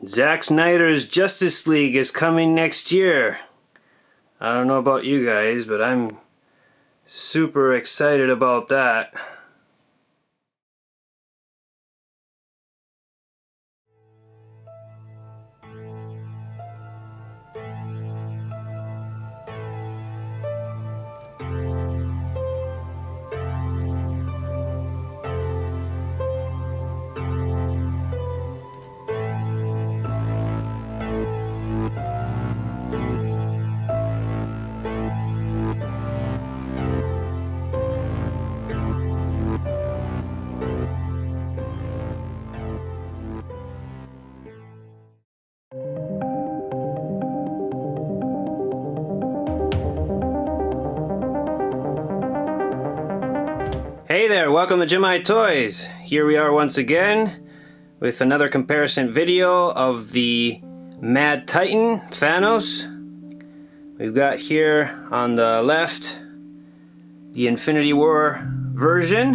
Zack Snyder's Justice League is coming next year. I don't know about you guys, but I'm super excited about that. Hey there, welcome to GemIIToys. Here we are once again with another comparison video of the Mad Titan Thanos. We've got here on the left the Infinity War version,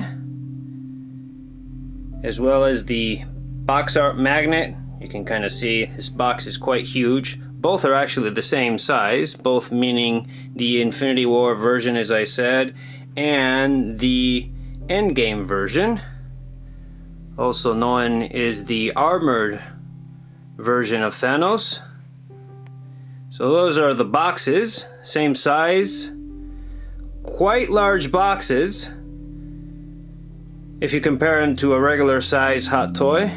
as well as the box art magnet. You can kind of see this box is quite huge. Both are actually the same size, both meaning the Infinity War version, as I said, and the Endgame version, also known as the armored version of Thanos. So those are the boxes, same size, quite large boxes if you compare them to a regular size hot toy.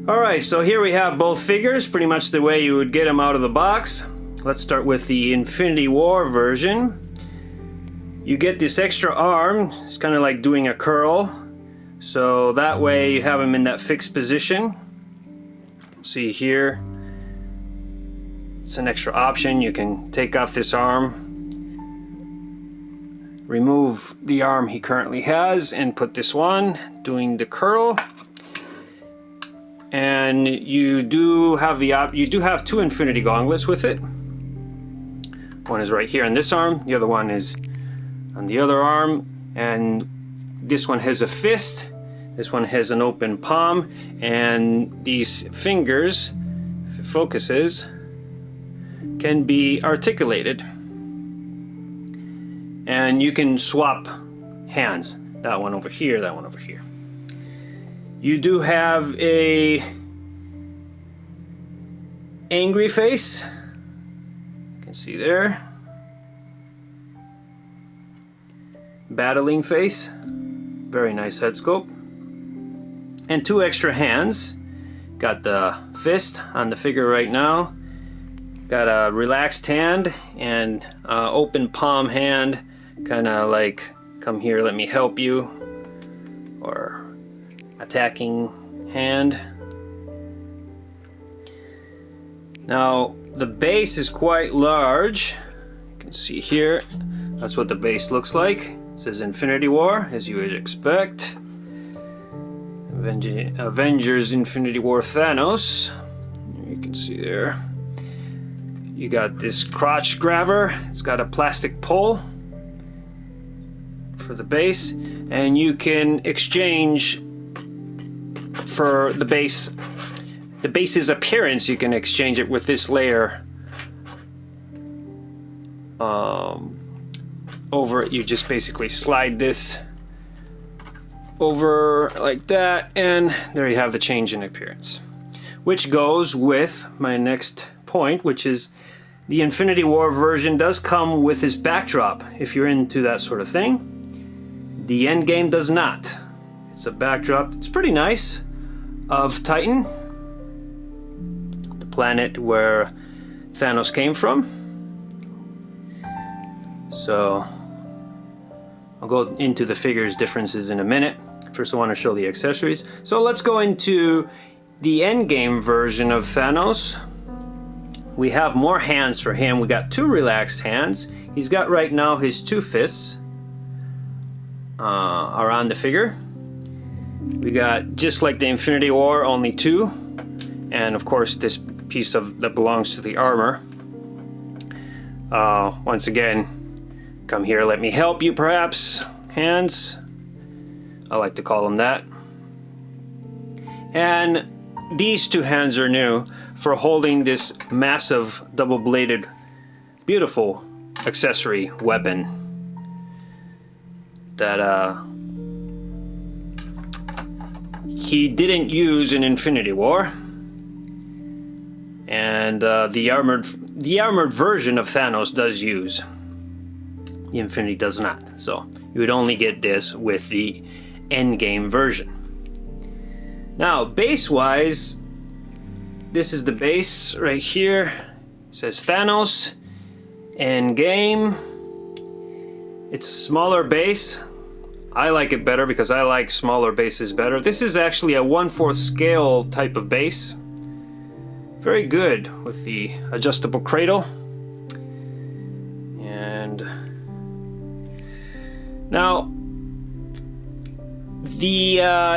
Alright, so here we have both figures, pretty much the way you would get them out of the box. Let's start with the Infinity War version. You get this extra arm. It's kind of like doing a curl, so that way you have him in that fixed position. See here, it's an extra option. You can take off this arm, remove the arm he currently has, and put this one doing the curl. And you do have two infinity gauntlets with it. One is right here on this arm, the other one is on the other arm, and this one has a fist, this one has an open palm, and these fingers, if it focuses, can be articulated. And you can swap hands, that one over here, that one over here. You do have a angry face, you can see there. Battling face, very nice head sculpt, and two extra hands. Got the fist on the figure right now, got a relaxed hand and open palm hand, kind of like come here, let me help you, or attacking hand. Now the base is quite large, you can see here, that's what the base looks like. It says Infinity War, as you would expect. Avengers Infinity War Thanos. You can see there. You got this crotch grabber. It's got a plastic pole for the base, and you can exchange for the base. The base's appearance, you can exchange it with this layer. Over it, you just basically slide this over like that, and there you have the change in appearance, which goes with my next point, which is the Infinity War version does come with this backdrop if you're into that sort of thing. The Endgame does not. It's a backdrop, it's pretty nice, of Titan, the planet where Thanos came from. So I'll go into the figures differences in a minute. First I want to show the accessories. So let's go into the Endgame version of Thanos. We have more hands for him. We got two relaxed hands. He's got right now his two fists around the figure. We got, just like the Infinity War, only two. And of course this piece that belongs to the armor. Once again, come here, let me help you, perhaps. Hands. I like to call them that. And these two hands are new for holding this massive double-bladed, beautiful accessory weapon that he didn't use in Infinity War. And the armored version of Thanos does use. The Infinity does not. So you would only get this with the Endgame version. Now, base-wise, this is the base right here. It says Thanos, Endgame. It's a smaller base. I like it better because I like smaller bases better. This is actually a 1/4 scale type of base. Very good with the adjustable cradle. And now, the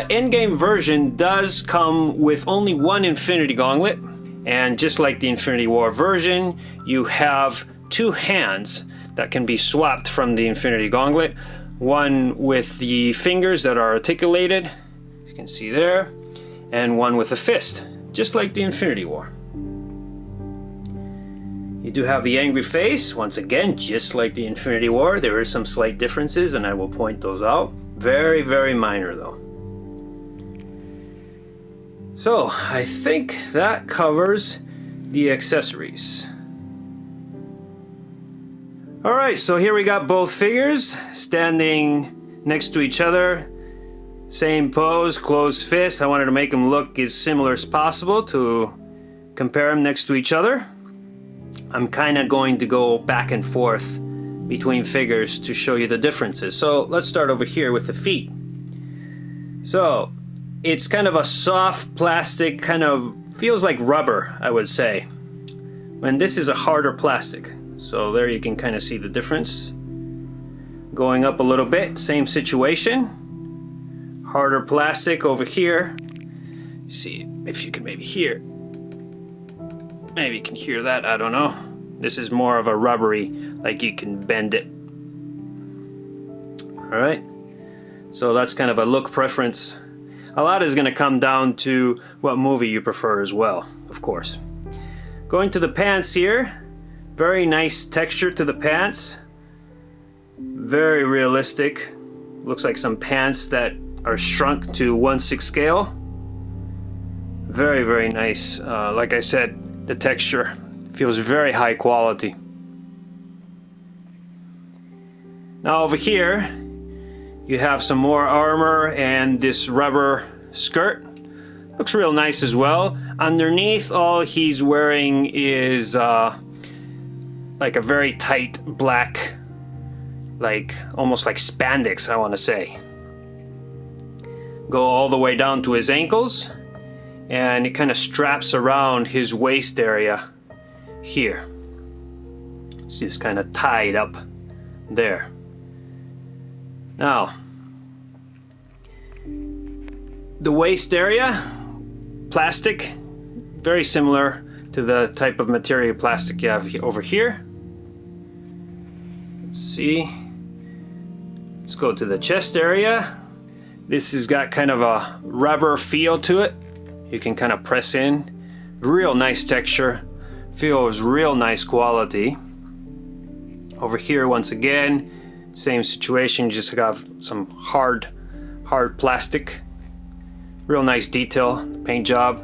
Endgame version does come with only one Infinity Gauntlet, and just like the Infinity War version, you have two hands that can be swapped from the Infinity Gauntlet. One with the fingers that are articulated, you can see there, and one with a fist, just like the Infinity War. You do have the angry face, once again, just like the Infinity War. There are some slight differences, and I will point those out. Very, very minor, though. So, I think that covers the accessories. Alright, so here we got both figures standing next to each other. Same pose, closed fist. I wanted to make them look as similar as possible to compare them next to each other. I'm kind of going to go back and forth between figures to show you the differences. So let's start over here with the feet. So it's kind of a soft plastic, kind of feels like rubber, I would say. And this is a harder plastic. So there you can kind of see the difference. Going up a little bit, same situation. Harder plastic over here. See if you can maybe hear. Maybe you can hear that, I don't know. This is more of a rubbery, like you can bend it. Alright, so that's kind of a look preference. A lot is going to come down to what movie you prefer as well, of course. Going to the pants here, very nice texture to the pants. Very realistic. Looks like some pants that are shrunk to 1/6 scale. Very, very nice. Like I said, the texture feels very high quality. Now over here, you have some more armor and this rubber skirt. Looks real nice as well. Underneath, all he's wearing is like a very tight black, like almost like spandex, I want to say. Go all the way down to his ankles, and it kind of straps around his waist area here. It's just kind of tied up there. Now, the waist area, plastic, very similar to the type of material plastic you have over here. Let's see. Let's go to the chest area. This has got kind of a rubber feel to it. You can kind of press in. Real nice texture. Feels real nice quality. Over here, once again, same situation. You just have some hard plastic. Real nice detail, paint job.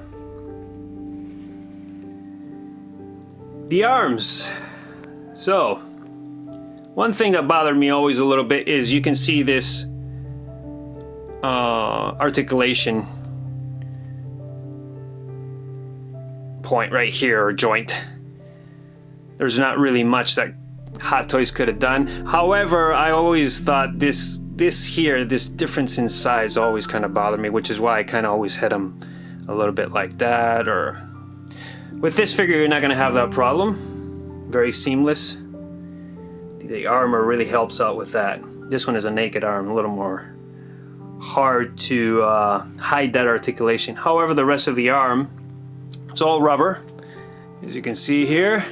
The arms. So, one thing that bothered me always a little bit is you can see this articulation point right here, or joint. There's not really much that Hot Toys could have done. However, I always thought this difference in size always kind of bothered me, which is why I kind of always had them a little bit like that. Or with this figure, you're not going to have that problem. Very seamless. The armor really helps out with that. This one is a naked arm, a little more hard to hide that articulation. However, the rest of the arm, it's all rubber, as you can see here.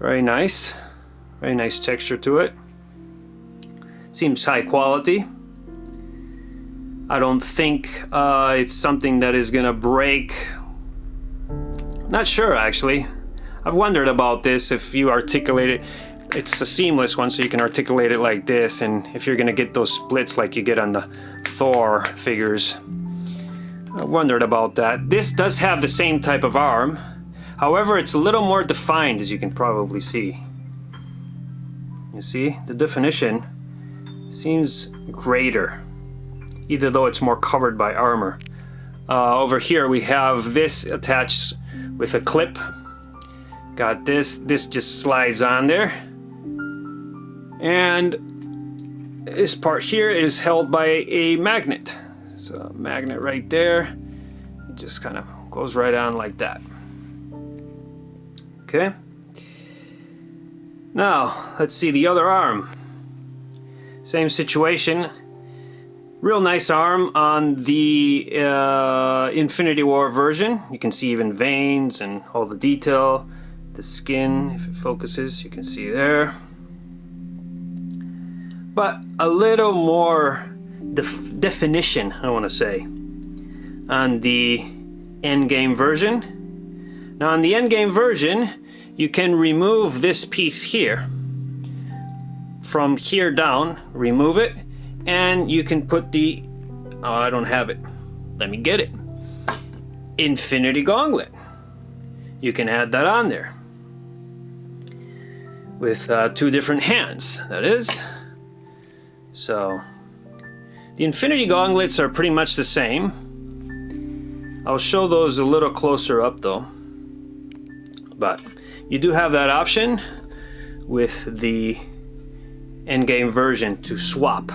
Very nice texture to it. Seems high quality. I don't think it's something that is gonna break. Not sure, actually. I've wondered about this. If you articulate it, it's a seamless one, so you can articulate it like this, and if you're gonna get those splits like you get on the Thor figures. I wondered about that. This does have the same type of arm. However, it's a little more defined, as you can probably see. You see, the definition seems greater, even though it's more covered by armor. Over here we have this attached with a clip. Got this just slides on there. And this part here is held by a magnet. So a magnet right there. It just kind of goes right on like that. Okay. Now, let's see the other arm. Same situation. Real nice arm on the Infinity War version. You can see even veins and all the detail. The skin, if it focuses, you can see there. But a little more definition, I want to say, on the endgame version. Now on the endgame version, you can remove this piece here. From here down, remove it, and you can put the, oh, I don't have it. Let me get it. Infinity Gauntlet. You can add that on there. With 2 different hands, that is. So, the Infinity Gauntlets are pretty much the same. I'll show those a little closer up though. But you do have that option with the endgame version to swap.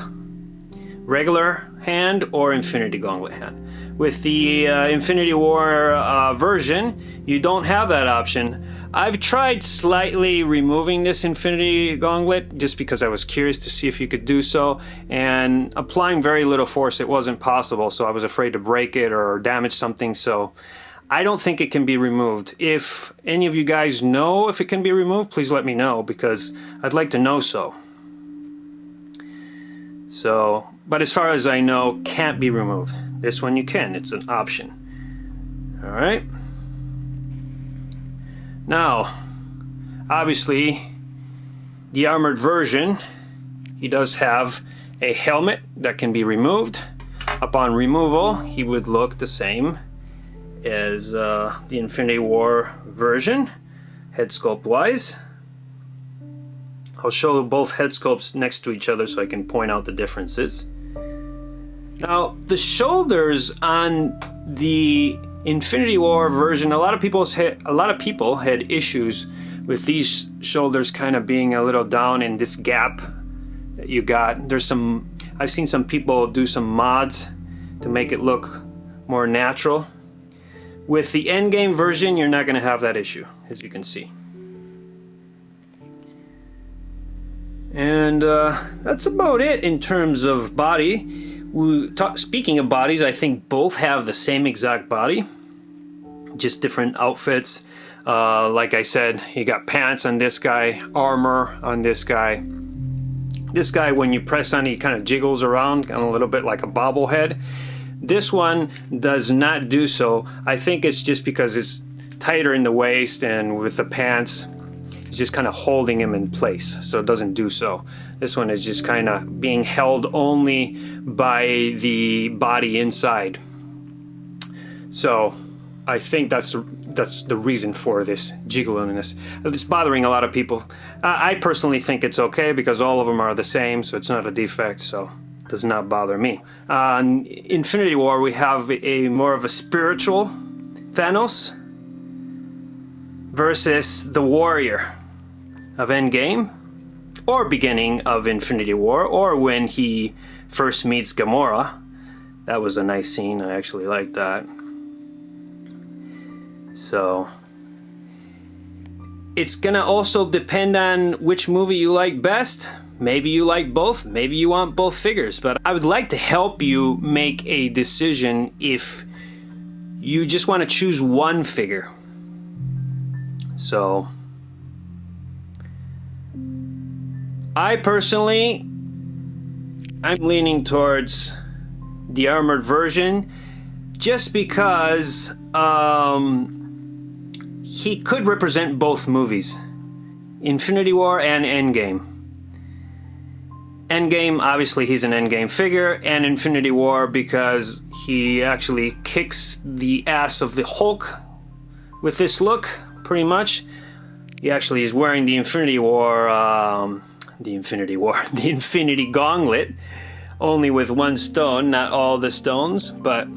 Regular hand or Infinity Gauntlet hand. With the Infinity War version, you don't have that option. I've tried slightly removing this Infinity Gauntlet just because I was curious to see if you could do so, and applying very little force it wasn't possible, so I was afraid to break it or damage something, so I don't think it can be removed. If any of you guys know if it can be removed, please let me know, because I'd like to know so. So, but as far as I know, can't be removed. This one you can, it's an option. Alright. Now, obviously, the armored version, he does have a helmet that can be removed. Upon removal, he would look the same as the Infinity War version, head sculpt wise. I'll show both head sculpts next to each other so I can point out the differences. Now, the shoulders on the Infinity War version, a lot of people had issues with these shoulders kind of being a little down in this gap that you got. I've seen some people do some mods to make it look more natural. With the endgame version, you're not going to have that issue, as you can see. And that's about it in terms of body. Speaking of bodies, I think both have the same exact body, just different outfits. Like I said, you got pants on this guy, armor on this guy. This guy, when you press on, he kind of jiggles around, kind of a little bit like a bobblehead. This one does not do so. I think it's just because it's tighter in the waist, and with the pants, it's just kind of holding him in place, so it doesn't do so. This one is just kind of being held only by the body inside. So I think that's the reason for this jiggliness. It's bothering a lot of people. I personally think it's okay because all of them are the same, so it's not a defect, so it does not bother me. In Infinity War, we have a more of a spiritual Thanos versus the warrior of Endgame, or beginning of Infinity War, or when he first meets Gamora. That was a nice scene. I actually liked that. So it's gonna also depend on which movie you like best. Maybe you like both, maybe you want both figures, but I would like to help you make a decision if you just want to choose one figure. So I personally, I'm leaning towards the armored version, just because he could represent both movies, Infinity War and Endgame. Endgame, obviously he's an Endgame figure, and Infinity War because he actually kicks the ass of the Hulk with this look, pretty much. He actually is wearing the Infinity Gauntlet, only with one stone, not all the stones, but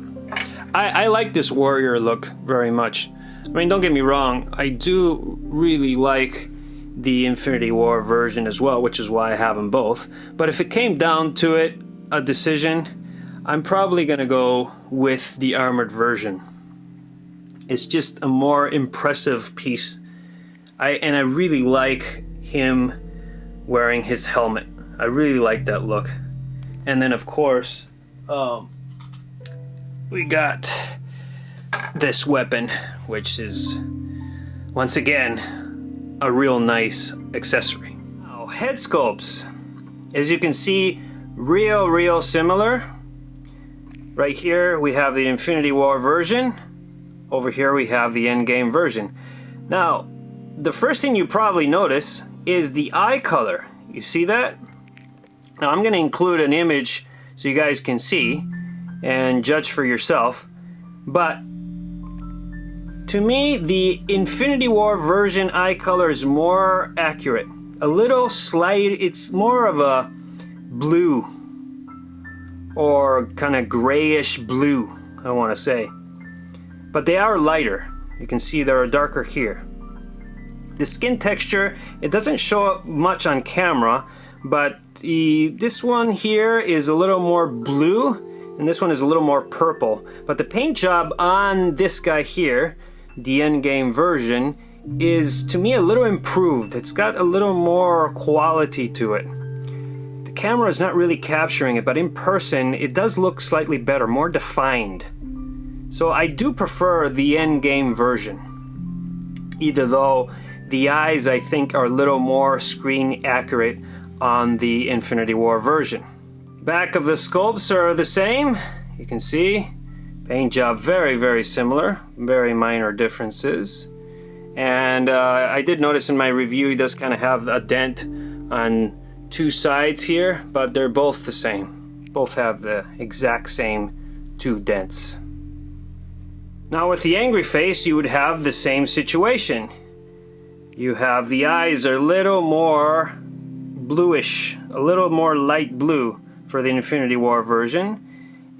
I like this warrior look very much. I mean, don't get me wrong, I do really like the Infinity War version as well, which is why I have them both. But if it came down to it, a decision, I'm probably gonna go with the armored version. It's just a more impressive piece. I really like him wearing his helmet. I really like that look. And then of course, we got this weapon, which is once again a real nice accessory. Now, head sculpts, as you can see, real similar. Right here we have the Infinity War version. Over here we have the Endgame version. Now, the first thing you probably notice is the eye color. You see that? Now I'm going to include an image so you guys can see and judge for yourself. But to me, the Infinity War version eye color is more accurate. A little slight, it's more of a blue or kind of grayish blue, I want to say. But they are lighter. You can see they're darker here. The skin texture, it doesn't show up much on camera, but this one here is a little more blue and this one is a little more purple. But the paint job on this guy here, the Endgame version, is to me a little improved. It's got a little more quality to it. The camera is not really capturing it, but in person it does look slightly better, more defined. So I do prefer the Endgame version, either though the eyes I think are a little more screen accurate on the Infinity War version. Back of the sculpts are the same. You can see paint job very similar, very minor differences. And I did notice in my review he does kind of have a dent on two sides here, but they're both the same. Both have the exact same two dents. Now with the angry face you would have the same situation. You have the eyes are a little more bluish, a little more light blue for the Infinity War version,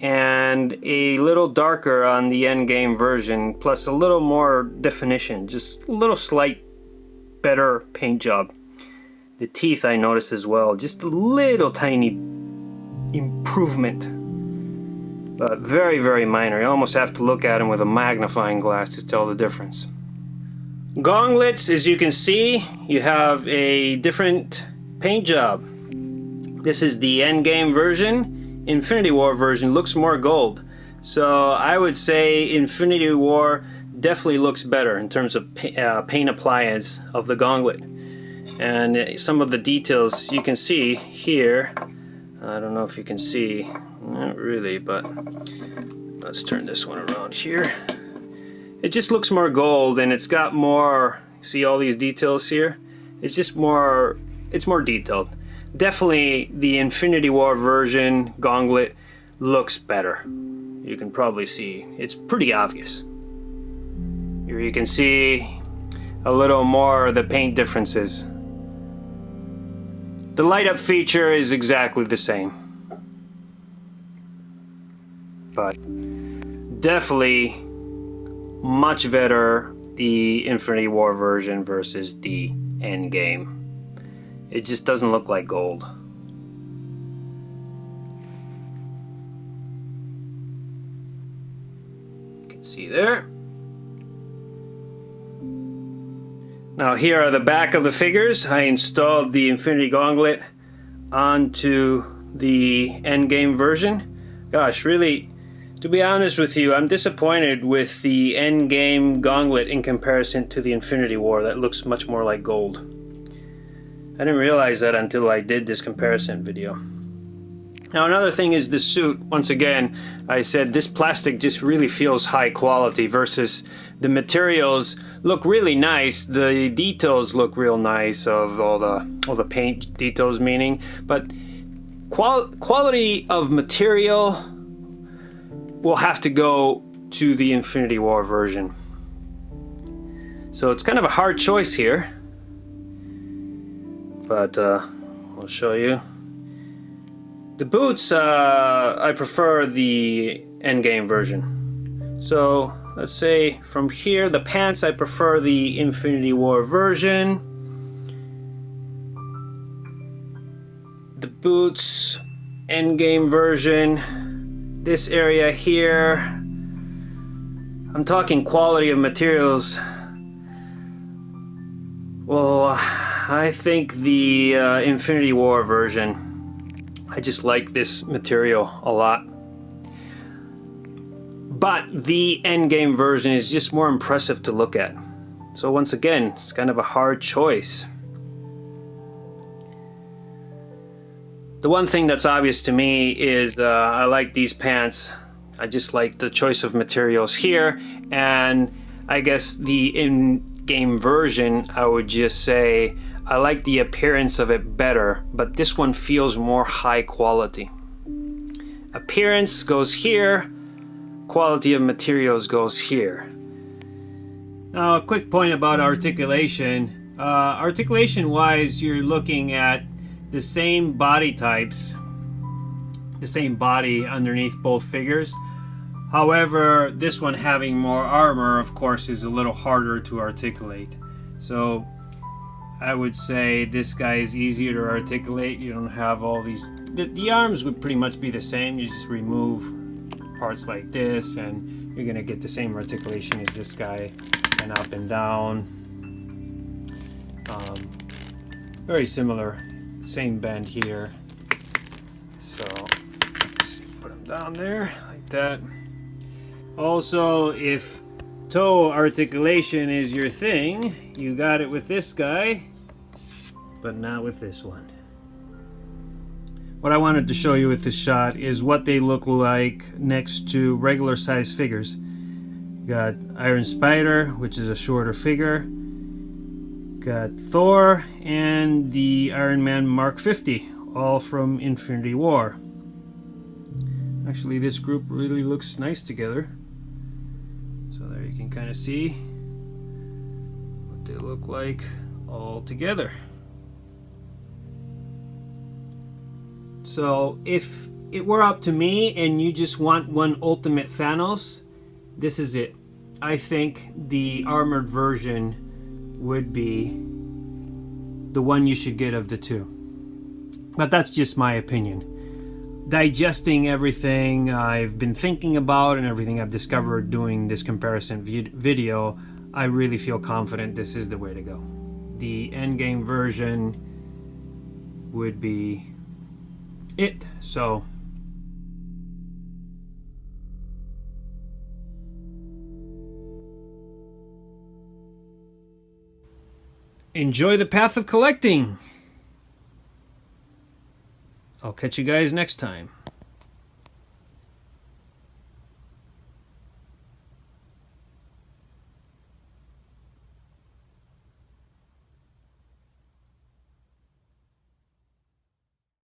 and a little darker on the Endgame version, plus a little more definition, just a little slight better paint job. The teeth I noticed as well, just a little tiny improvement, but very minor. You almost have to look at them with a magnifying glass to tell the difference. Gauntlets, as you can see, you have a different paint job. This is the Endgame version. Infinity War version looks more gold. So I would say Infinity War definitely looks better in terms of paint appliance of the gauntlet. And some of the details you can see here. I don't know if you can see, not really, but let's turn this one around here. It just looks more gold, and it's got more, see all these details here? It's just more, it's more detailed. Definitely the Infinity War version gauntlet looks better. You can probably see, it's pretty obvious. Here you can see a little more of the paint differences. The light up feature is exactly the same. But definitely much better the Infinity War version versus the Endgame. It just doesn't look like gold. You can see there. Now here are the back of the figures. I installed the Infinity Gauntlet onto the Endgame version. Gosh, really, to be honest with you, I'm disappointed with the Endgame Gauntlet in comparison to the Infinity War. That looks much more like gold. I didn't realize that until I did this comparison video. Now another thing is the suit. Once again, I said this plastic just really feels high quality versus the materials look really nice. The details look real nice of all the paint details meaning, but quality of material will have to go to the Infinity War version. So it's kind of a hard choice here, but I'll show you. The boots, I prefer the endgame version. So let's say from here, the pants, I prefer the Infinity War version. The boots, endgame version. This area here, I'm talking quality of materials. Well, I think the Infinity War version. I just like this material a lot. But the endgame version is just more impressive to look at. So once again, it's kind of a hard choice. The one thing that's obvious to me is I like these pants. I just like the choice of materials here. And I guess the in-game version, I would just say, I like the appearance of it better, but this one feels more high quality. Appearance goes here, quality of materials goes here. Now a quick point about articulation. Articulation wise, you're looking at the same body types, the same body underneath both figures. However, this one having more armor, of course, is a little harder to articulate. So I would say this guy is easier to articulate. You don't have all these... The arms would pretty much be the same. You just remove parts like this and you're going to get the same articulation as this guy, and up and down. Very similar. Same bend here. So let's put them down there like that. Also, if toe articulation is your thing, you got it with this guy, but not with this one. What I wanted to show you with this shot is what they look like next to regular size figures. You got Iron Spider, which is a shorter figure. Got Thor and the Iron Man Mark 50, all from Infinity War. Actually, this group really looks nice together. So there you can kind of see what they look like all together. So if it were up to me and you just want one ultimate Thanos, this is it. I think the armored version would be the one you should get of the two. But that's just my opinion. Digesting everything I've been thinking about and everything I've discovered doing this comparison video, I really feel confident this is the way to go. The endgame version would be it. So enjoy the path of collecting. I'll catch you guys next time.